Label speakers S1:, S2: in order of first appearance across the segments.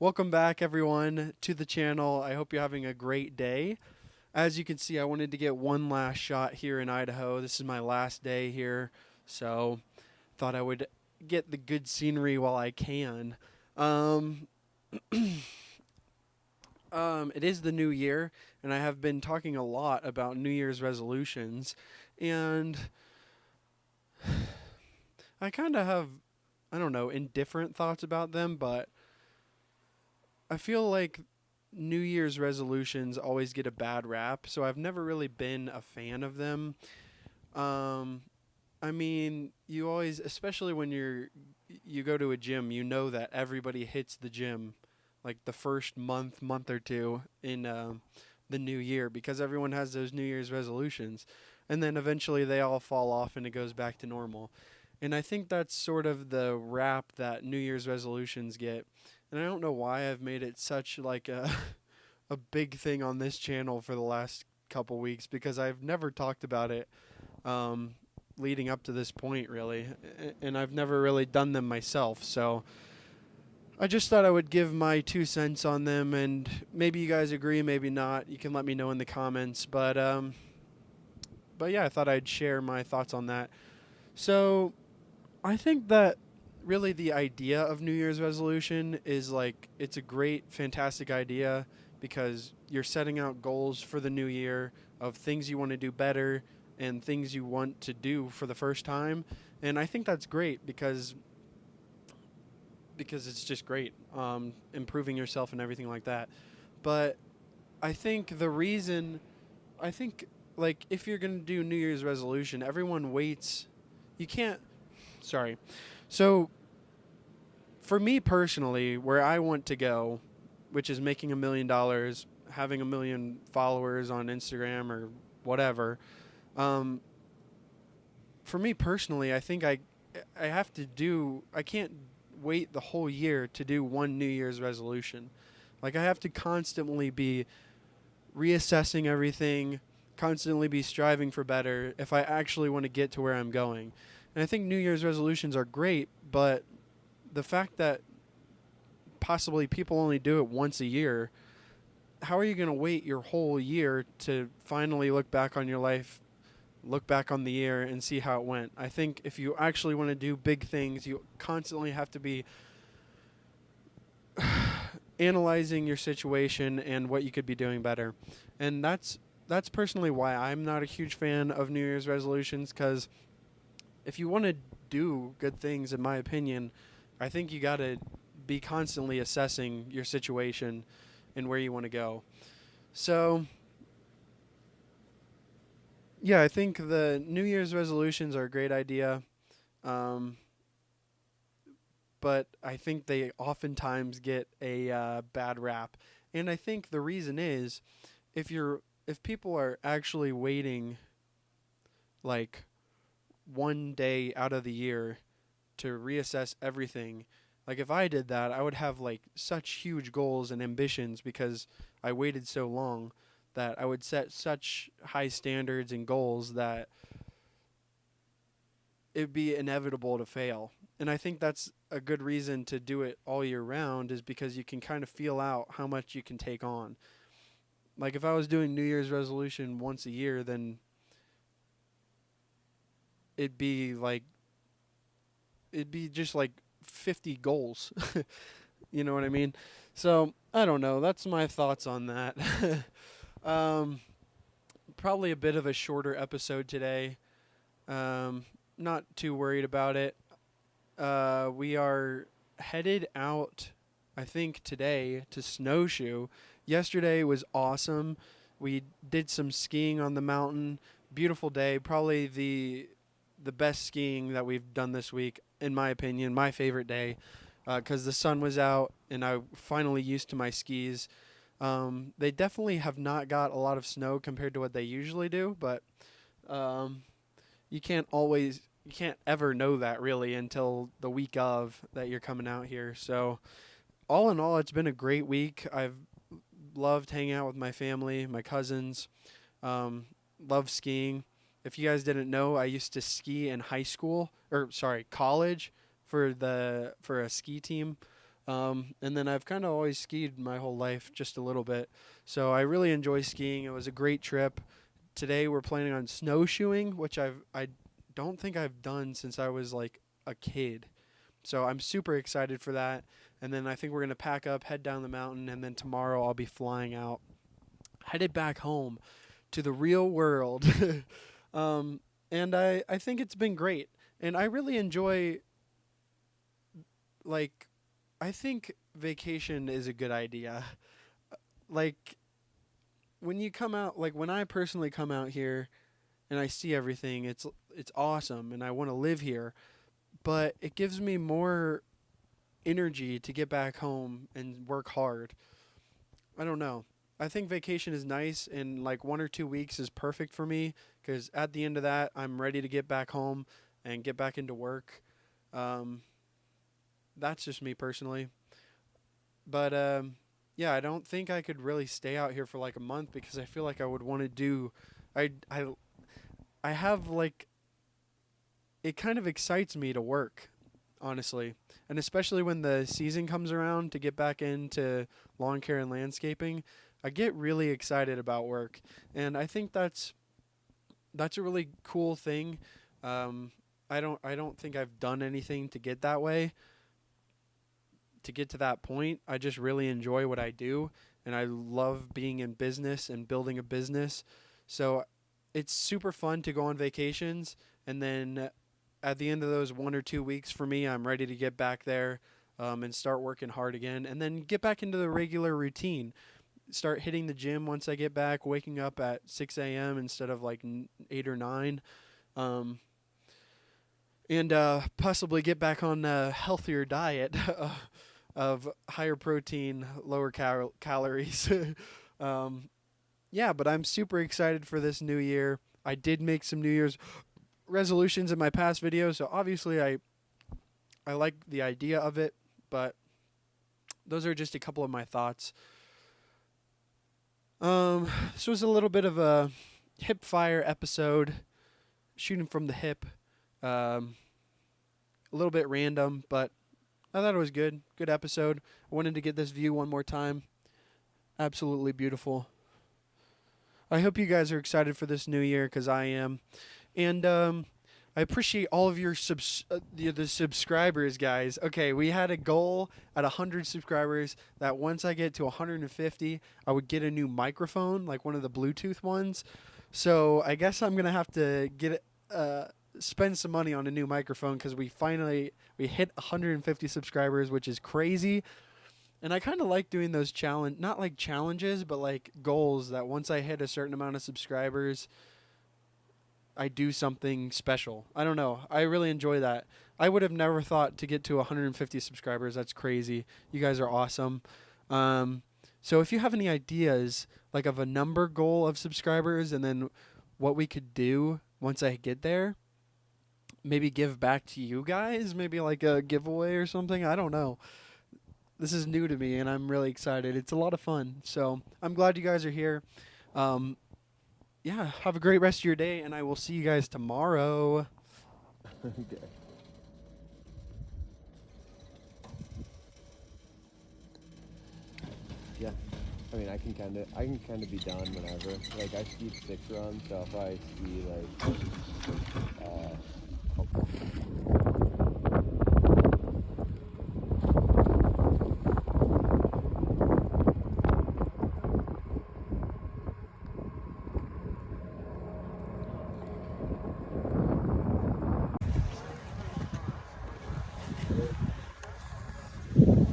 S1: Welcome back, everyone, to the channel. I hope you're having a great day. As you can see, I wanted to get one last shot here in Idaho. This is my last day here, so thought I would get the good scenery while I can. Um, it is the new year, and I have been talking a lot about New Year's resolutions, and I kind of have, I don't know, indifferent thoughts about them, but I feel like New Year's resolutions always get a bad rap, so I've never really been a fan of them. Um, I mean, you always, especially when you go to a gym, you know that everybody hits the gym like the first month or two in the new year because everyone has those New Year's resolutions, and then eventually they all fall off and it goes back to normal. And I think that's sort of the rap that New Year's resolutions get. And I don't know why I've made it such like a a big thing on this channel for the last couple weeks because I've never talked about it um, leading up to this point, really, and I've never really done them myself. So I just thought I would give my 2 cents on them, and maybe you guys agree, maybe not. You can let me know in the comments, but yeah, I thought I'd share my thoughts on that. So I think that really the idea of New Year's resolution is like it's a great, fantastic idea because you're setting out goals for the new year of things you want to do better and things you want to do for the first time. And I think that's great because it's just great, improving yourself and everything like that. But I think the reason I think like if you're gonna do New Year's resolution, everyone waits. You can't. Sorry. So for me personally, where I want to go, which is making $1 million, having 1 million followers on Instagram or whatever, um, for me personally, I think I have to do. I can't wait the whole year to do one New Year's resolution. Like I have to constantly be reassessing everything, constantly be striving for better if I actually want to get to where I'm going. And I think New Year's resolutions are great, but the fact that possibly people only do it once a year, how are you going to wait your whole year to finally look back on your life, look back on the year and see how it went? I think if you actually want to do big things, you constantly have to be analyzing your situation and what you could be doing better. And that's personally why I'm not a huge fan of New Year's resolutions cuz if you want to do good things in my opinion, I think you got to be constantly assessing your situation and where you want to go. So, yeah, I think the New Year's resolutions are a great idea. Um, but I think they oftentimes get a bad rap. And I think the reason is if people are actually waiting like one day out of the year to reassess everything, like if I did that, I would have like such huge goals and ambitions because I waited so long that I would set such high standards and goals that it'd be inevitable to fail. And I think that's a good reason to do it all year round is because you can kind of feel out how much you can take on. Like if I was doing New Year's resolution once a year, then it'd be like it'd be just like 50 goals. You know what I mean? So, I don't know. That's my thoughts on that. um, Probably a bit of a shorter episode today. Um, Not too worried about it. We are headed out, I think, today to Snowshoe. Yesterday was awesome. We did some skiing on the mountain. Beautiful day. Probably the best skiing that we've done this week, in my opinion. My favorite day because the sun was out and I finally used to my skis. They definitely have not got a lot of snow compared to what they usually do, but um, you can't ever know that really until the week of that you're coming out here. So all in all, it's been a great week. I've loved hanging out with my family, my cousins. Um, love skiing. If you guys didn't know, I used to ski in high school, or sorry, college, for a ski team. And then I've kind of always skied my whole life, just a little bit. So I really enjoy skiing. It was a great trip. Today we're planning on snowshoeing, which I don't think I've done since I was like a kid. So I'm super excited for that. And then I think we're gonna pack up, head down the mountain, and then tomorrow I'll be flying out, headed back home to the real world. um, and I think it's been great. And I really enjoy, like, I think vacation is a good idea. Like, when you come out, like, when I personally come out here and I see everything, it's awesome and I want to live here, but it gives me more energy to get back home and work hard. I don't know. I think vacation is nice, and like 1 or 2 weeks is perfect for me because at the end of that, I'm ready to get back home and get back into work. Um, that's just me personally. But yeah, I don't think I could really stay out here for like a month because I feel like I would want to do. I I I have like, it kind of excites me to work, honestly, and especially when the season comes around to get back into lawn care and landscaping. I get really excited about work, and I think that's a really cool thing. Um, I don't think I've done anything to get that way, to get to that point. I just really enjoy what I do, and I love being in business and building a business. So it's super fun to go on vacations, and then at the end of those 1 or 2 weeks for me, I'm ready to get back there, and start working hard again, and then get back into the regular routine. Start hitting the gym once I get back, waking up at 6 a.m. instead of like 8 or 9. Um, and possibly get back on a healthier diet of higher protein, lower calories. um, yeah, but I'm super excited for this new year. I did make some New Year's resolutions in my past videos, so obviously I like the idea of it, but those are just a couple of my thoughts. This was a little bit of a hip fire episode, shooting from the hip. Um, a little bit random, but I thought it was good. Good episode. I wanted to get this view one more time. Absolutely beautiful. I hope you guys are excited for this new year because I am. And I appreciate all of your the subscribers, guys. Okay, we had a goal at 100 subscribers that once I get to 150, I would get a new microphone, like one of the Bluetooth ones. So I guess I'm gonna have to spend some money on a new microphone because we hit 150 subscribers, which is crazy. And I kind of like doing those not like challenges, but like goals that once I hit a certain amount of subscribers, I do something special. I don't know. I really enjoy that. I would have never thought to get to 150 subscribers. That's crazy. You guys are awesome. Um, so if you have any ideas, like of a number goal of subscribers, and then what we could do once I get there, maybe give back to you guys, maybe like a giveaway or something. I don't know. This is new to me, and I'm really excited. It's a lot of fun. So I'm glad you guys are here. Um, yeah, have a great rest of your day, and I will see you guys tomorrow.
S2: Okay. Yeah. I mean, I can kind of be done whenever. Like, I skied 6 runs, so if I ski, like,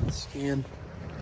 S1: Scan.